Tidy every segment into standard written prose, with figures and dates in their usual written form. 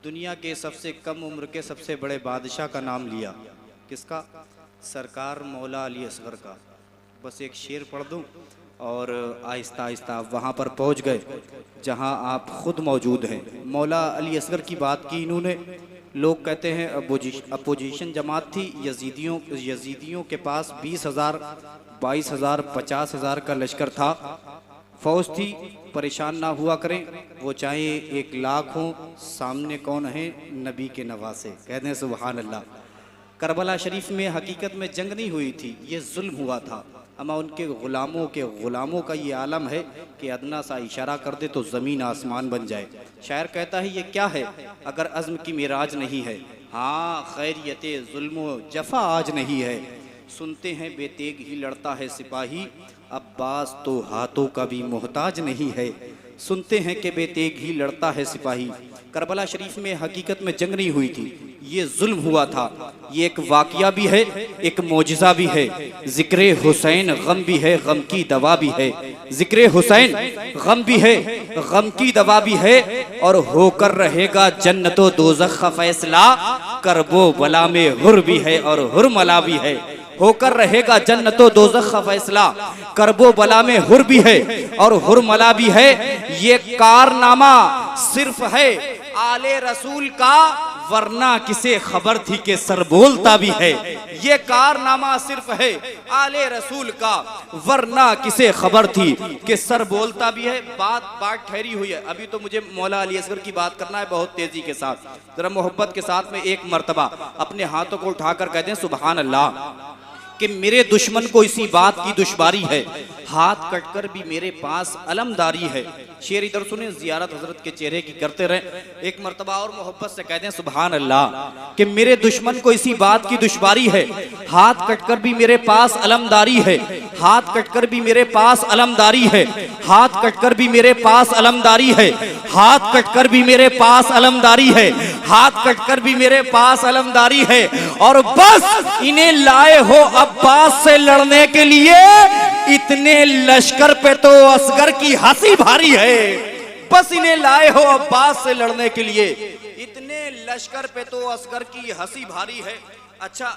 दुनिया के सबसे कम उम्र के सबसे बड़े बादशाह का नाम लिया। किसका? सरकार मौला अली असगर का। बस एक शेर पढ़ दूं और आहिस्ता आहिस्ता आप वहाँ पर पहुँच गए जहाँ आप खुद मौजूद हैं। मौला अली असगर की बात की इन्होंने। लोग कहते हैं अपोजिशन जमात थी, यजीदियों के पास 20,000, 22,000, 50,000 का लश्कर था, फौज थी। परेशान ना हुआ करें, वो चाहे 1 लाख हो, सामने कौन है? नबी के नवासे। कहते हैं सुभान अल्लाह। करबला शरीफ में हकीकत में जंग नहीं हुई थी, ये जुल्म हुआ था। अमा उनके ग़ुलामों का ये आलम है कि अदना सा इशारा कर दे तो ज़मीन आसमान बन जाए। शायर कहता है ये क्या है अगर अज़्म की मिराज नहीं है। हाँ, खैरियत जुल्म जफ़ा आज नहीं है। सुनते हैं बेतेग ही लड़ता है सिपाही, अब्बास तो हाथों का भी मोहताज नहीं है। सुनते हैं कि बेतेग ही लड़ता है सिपाही। करबला शरीफ में हकीकत में जंग नहीं हुई थी, ये जुल्म हुआ था। ये एक वाक़या भी है, एक मौजिज़ा भी है। ज़िक्र हुसैन गम भी है, गम की दवा भी है। ज़िक्र हुसैन गम भी है, गम की दवा भी है। और होकर रहेगा जन्नतो दोज़ख का फैसला, करबो बला में हुर भी है और हुरमला भी है। होकर रहेगा जन्नतो दोज़ख का फैसला, करबो बला में हुर भी है और हुरमला भी है। ये कारनामा सिर्फ है आले रसूल का, वरना किसे खबर थी कि सर बोलता भी है। ये कारनामा सिर्फ है आले रसूल का, वरना किसे खबर थी कि सर बोलता भी है। बात ठहरी हुई है। अभी तो मुझे मौला अली असगर की बात करना है बहुत तेजी के साथ। जरा मोहब्बत के साथ में एक मर्तबा अपने हाथों को उठाकर कहते हैं सुभान अल्लाह कि मेरे दुश्मन को इसी बात की दुश्वारी है, हाथ कटकर भी मेरे पास अलमदारी है। शेर इधर सुने, जियारत हजरत के चेहरे की करते रहे। एक मर्तबा और मोहब्बत से कहते हैं सुभान अल्लाह कि मेरे दुश्मन को इसी बात की दुश्वारी है, हाथ कटकर भी मेरे पास अलमदारी है। हाथ कटकर भी मेरे पास अलमदारी है। हाथ कटकर भी मेरे पास अलमदारी है। हाथ कटकर भी मेरे पास अलमदारी है। हाथ कटकर भी मेरे पास अलमदारी है। और बस इन्हें लाए हो अब्बास से लड़ने के लिए, इतने लश्कर पे तो असगर की हंसी भारी है। बस इन्हें लाए हो अब्बास से लड़ने के लिए, इतने लश्कर पे तो असगर की हंसी भारी है। अच्छा,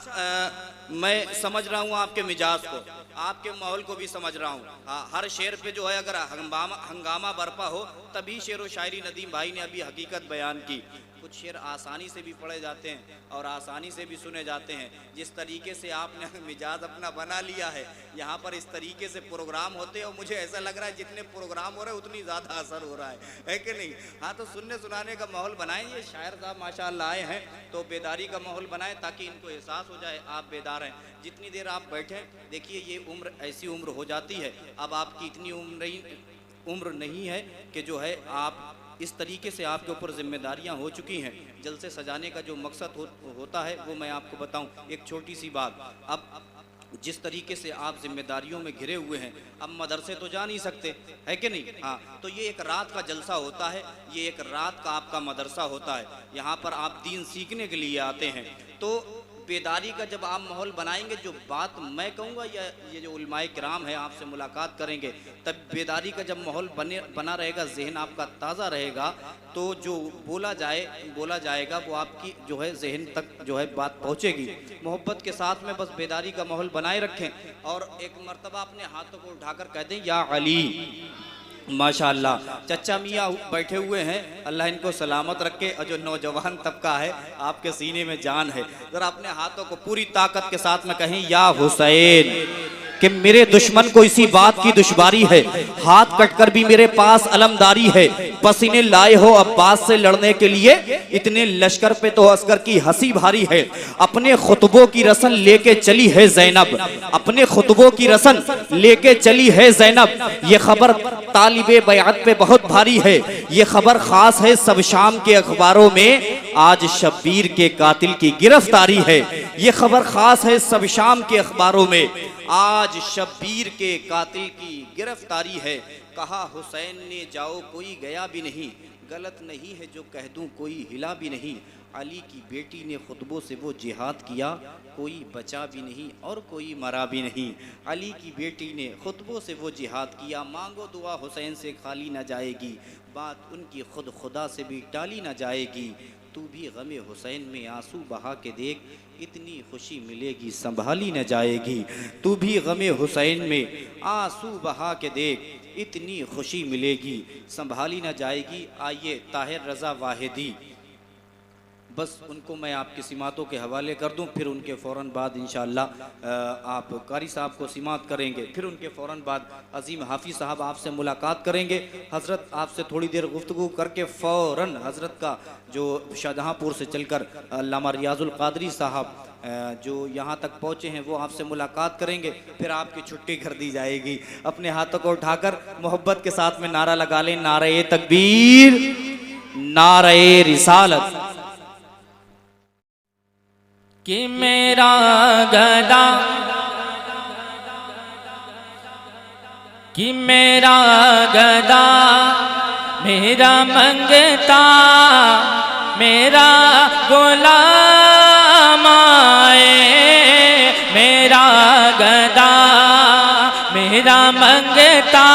मैं समझ रहा हूँ आपके मिजाज को, आपके माहौल को भी समझ रहा हूँ। हाँ, हर शेर पे जो है अगर हंगामा बरपा हो तभी शेर व शायरी नदीम भाई ने अभी हकीकत बयान की। कुछ शेर आसानी से भी पढ़े जाते हैं और आसानी से भी सुने जाते हैं। जिस तरीके से आपने मिजाज अपना बना लिया है, यहाँ पर इस तरीके से प्रोग्राम होते हैं और मुझे ऐसा लग रहा है जितने प्रोग्राम हो रहे हैं उतनी ज़्यादा असर हो रहा है कि नहीं? हाँ, तो सुनने सुनाने का माहौल बनाएं। ये शायर साहब माशाअल्लाह आए हैं तो बेदारी का माहौल बनाएं ताकि इनको एहसास हो जाए आप बेदार हैं। जितनी देर आप बैठें, देखिए ये उम्र ऐसी उम्र हो जाती है, अब आपकी इतनी उम्र नहीं है कि जो है आप इस तरीके से आपके ऊपर जिम्मेदारियां हो चुकी हैं। जलसे सजाने का जो मकसद होता है वो मैं आपको बताऊं। एक छोटी सी बात, अब जिस तरीके से आप जिम्मेदारियों में घिरे हुए हैं, अब मदरसे तो जा नहीं सकते, है कि नहीं? हाँ, तो ये एक रात का जलसा होता है, ये एक रात का आपका मदरसा होता है। यहाँ पर आप दीन सीखने के लिए आते हैं। तो बेदारी का जब आप माहौल बनाएंगे, जो बात मैं कहूँगा या ये जो उलमाए किराम है आपसे मुलाकात करेंगे, तब बेदारी का जब माहौल बना रहेगा, जहन आपका ताज़ा रहेगा, तो जो बोला जाएगा वो आपकी जो है जहन तक जो है बात पहुँचेगी। मोहब्बत के साथ में बस बेदारी का माहौल बनाए रखें और एक मर्तबा अपने हाथों को उठाकर कहते हैं या अली। माशाअल्लाह, चचा मियाँ बैठे हुए हैं, अल्लाह इनको सलामत रखे। और जो नौजवान तबका है आपके सीने में जान है, जरा अपने हाथों को पूरी ताकत के साथ में कहें या हुसैन कि मेरे दुश्मन को इसी बात की दुश्वारी है, हाथ कटकर भी मेरे पास अलमदारी है। पसीने लाए हो अब्बास से लड़ने के लिए, इतने लश्कर पे तो असगर की हंसी भारी है। अपने खुतबों की रसन लेके चली है ज़ैनब, अपने खुतबों की रसन लेके चली है ज़ैनब। ये खबर तालिबे बैअत पे बहुत भारी है, ये खबर खास है सब शाम के अखबारों में, आज शब्बीर के कातिल की गिरफ्तारी है। ये खबर खास है सब शाम के अखबारों में, आज शब्बीर के कातिल की गिरफ्तारी है। कहा हुसैन ने जाओ कोई गया भी नहीं, गलत नहीं है जो कह दूं कोई हिला भी नहीं। अली की बेटी ने खुतबों से वो जिहाद किया, कोई बचा भी नहीं और कोई मरा भी नहीं। अली की बेटी ने खुतबों से वो जिहाद किया, मांगो दुआ हुसैन से खाली न जाएगी, बात उनकी खुद खुदा से भी टाली न जाएगी। तू भी गमे हुसैन में आंसू बहा के देख, इतनी खुशी मिलेगी संभाली न जाएगी। तू भी गमे हुसैन में आंसू बहा के देख, इतनी खुशी मिलेगी संभाली न जाएगी। आइए ताहिर रज़ा वाहिदी, बस उनको मैं आपकी सिमातों के हवाले कर दूं, फिर उनके फ़ौरन बाद इंशाअल्लाह आप कारी साहब को सिमात करेंगे, फिर उनके फ़ौरन बाद अजीम हाफिज़ साहब आपसे मुलाकात करेंगे। हज़रत आपसे थोड़ी देर गुफ्तगू करके फ़ौरन हज़रत का जो शाहजहाँपुर से चलकर अल्लामा रियाज़ुल क़ादरी साहब जो यहाँ तक पहुँचे हैं वो आपसे मुलाकात करेंगे, फिर आपकी छुट्टी कर दी जाएगी। अपने हाथों को उठाकर मोहब्बत के साथ में नारा लगा लें, नारे तकबीर, नारे रिसालत। कि मेरा गदा, कि मेरा गदा मेरा मंगता, मेरा गुलाम आए। मेरा गदा मेरा मंगता,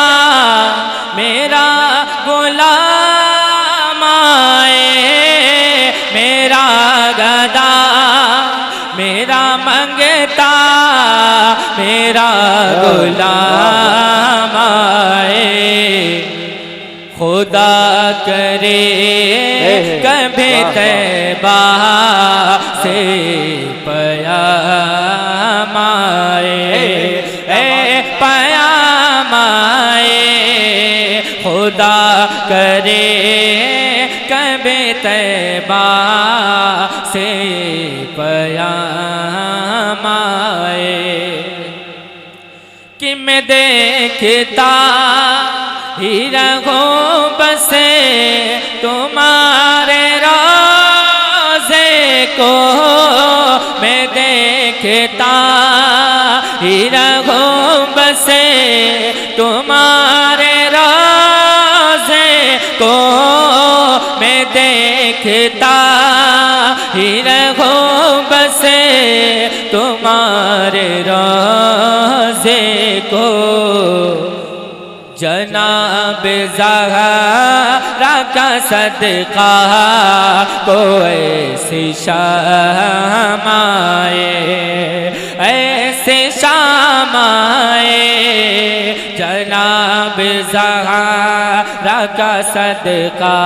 मेरा गुलाम आए। मेरा गदा मेरा मंगता, मेरा गुलाम आए। खुदा करे कभी तैबा से पयाम आए, पयाम आए। खुदा करे कभी तैबा से पयाम आए। कि मैं देखता ही रहूं बसे तुम्हारे रोज़े को, मैं देखता ही रहूं बसे तुम्हारे रोज़े को, मैं देखता ही रहूं बसे तुम्हारे रोज़े को। जनाब ज़हरा का सदका को ऐसी शाम आए, ऐसे शाम आए। जनाब ज़हरा का सदका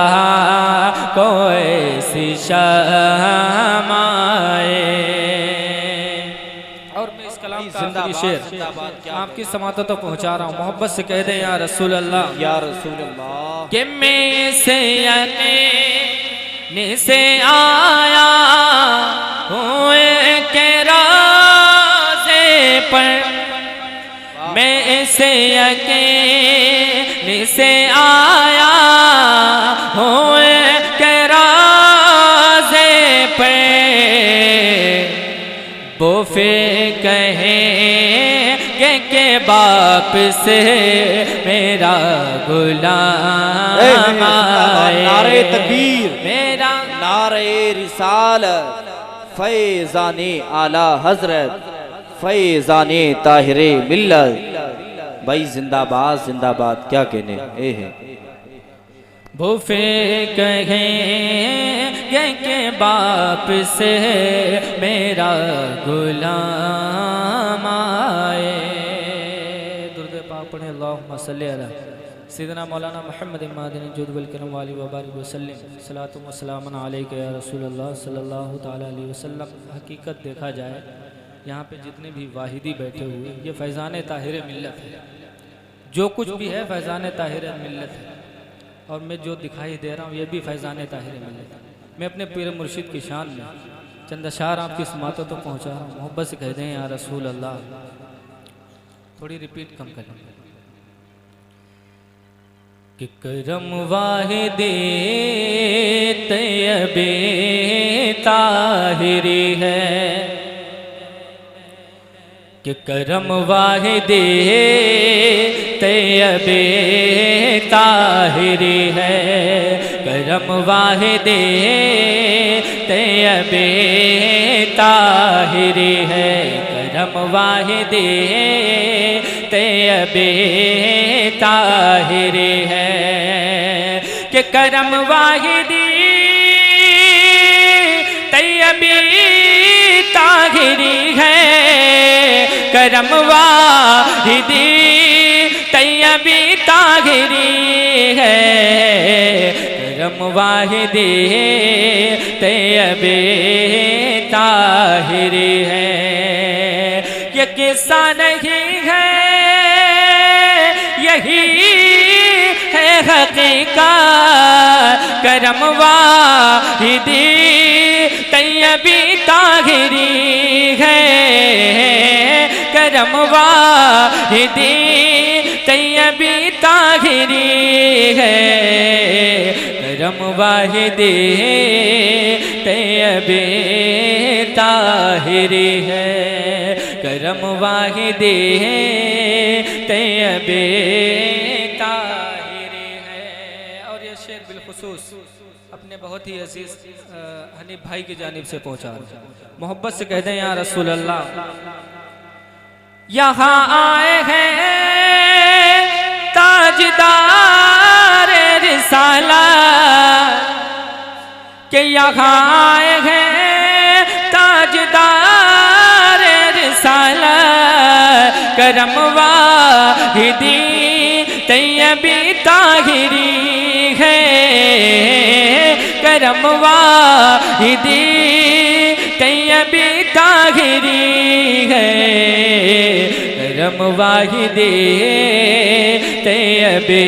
को ऐसी शाम आए। शेर आपकी समातों तो पहुंचा रहा हूँ, मोहब्बत से कह दे या रसूल अल्लाह, या रसूल अल्लाह। कि मैं से यकीन से आया हुए के रोज़े पर, मैं से यकीन से आया हुए के रोज़े पर। वो फिर कहेंगे के बाप से मेरा गुलाम आए। नारे तकबीर, मेरा नारे रिसालत, फैज़ाने आला हजरत, फैज़ाने ताहिरे मिल्लत। भाई जिंदाबाद जिंदाबाद, क्या कहने ए है। भूफे कहेंगे के बाप से मेरा गुलाम आए। दुर्द पाक पढ़े, अल्लाहुम्मा सल्ली अला सय्यिदना मौलाना मुहम्मद मादिनी जुद वल करम वाली व बारिक वसल्लम। सलातु व सलामुन अलैका या रसूल अल्लाह सल्लल्लाहु तआला अलैहि वसल्लम। हकीकत देखा जाए यहाँ पे जितने भी वाहिदी बैठे हुए ये फैज़ान ताहिर मिल्लत है, जो कुछ भी है फैज़ान ताहिर मिल्लत है। और मैं जो दिखाई दे रहा हूँ ये भी फैज़ान ताहिर मिल्लत है। मैं अपने पीर मुर्शिद की शान में चंद अशार आपकी समातों तो पहुँचा रहा हूँ, मोहब्बत से कह दें या रसूल अल्लाह। थोड़ी रिपीट कम करें कि करम वाहिदे तैयबे ताहिरी है, कि करम वाहिदे तैयबे ताहिरी है, करम वाहिदे तैयबे ताहिरी है, करम वाहिदे तैयबे ताहिरी है। कि करम वाहिदी तैयबे ताहिरी है, करम वाहिदी तैयबी ताहिरी है, करम वाहिदी तैयबी ताहिरी है। ये किस्सा नहीं है, यही है हकीकत, करम वाहिदी तैयबी ताहिरी है, करम वाहिदी तैयबी ताहिरी है, करम वाहिदी तैयबी ताहिरी है, करम वाहिदी तैयबी ताहिरी है। और ये शेर बिलखुसूस अपने बहुत ही अजीज हनीफ भाई की जानिब से पहुंचा, मोहब्बत से कह दें या रसूल अल्लाह। यहाँ आए हैं ताजदार रिसालत, के यहाँ आए हैं ताजदार रिसालत, करम वाहिदी तैयबी ताहिरी है, करम वाहिदी तैयबी ताहिरी है, करम वाहिदी तैयबी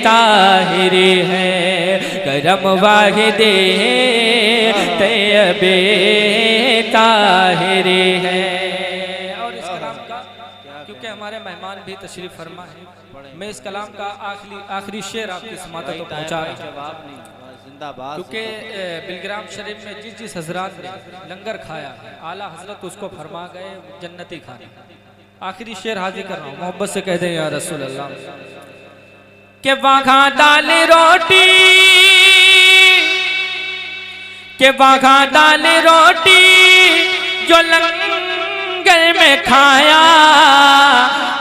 ताहिरी है, करम वाहिदी तैयबी ताहिरी है। और इस कलाम का, क्योंकि हमारे मेहमान भी तशरीफ फरमा है, मैं इस कलाम का आखिरी शेर आपकी समात को पहुँचा रहा हूँ, क्योंकि बिलग्राम शरीफ में जिस हजरात ने लंगर खाया है आला हजरत उसको फरमा गए जन्नती खाने। आखिरी शेर हाजिर कर रहा हूँ, मोहब्बत से कह दें या रसूल अल्लाह। के वाघा दाल रोटी, के वाघा दाल रोटी जो लंगर में खाया,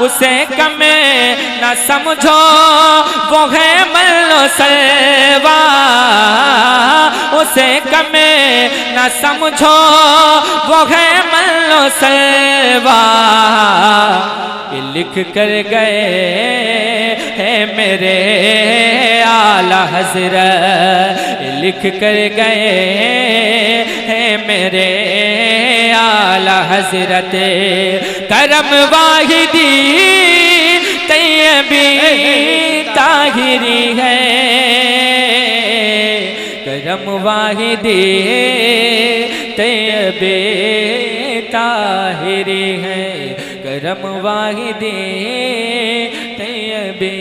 उसे कमे न समझो वो है मल्लो सलवा, उसे कमे न समझो वो है मल्लो सलवा। ये लिख कर गए हैं मेरे आला हज़रत, ये लिख कर गए हैं मेरे आला हज़रत, करम वाहिदी तैयबी ताहिरी है, करम वाहिदी तैयबी ताहिरी है, करम वाहिदी तैयबी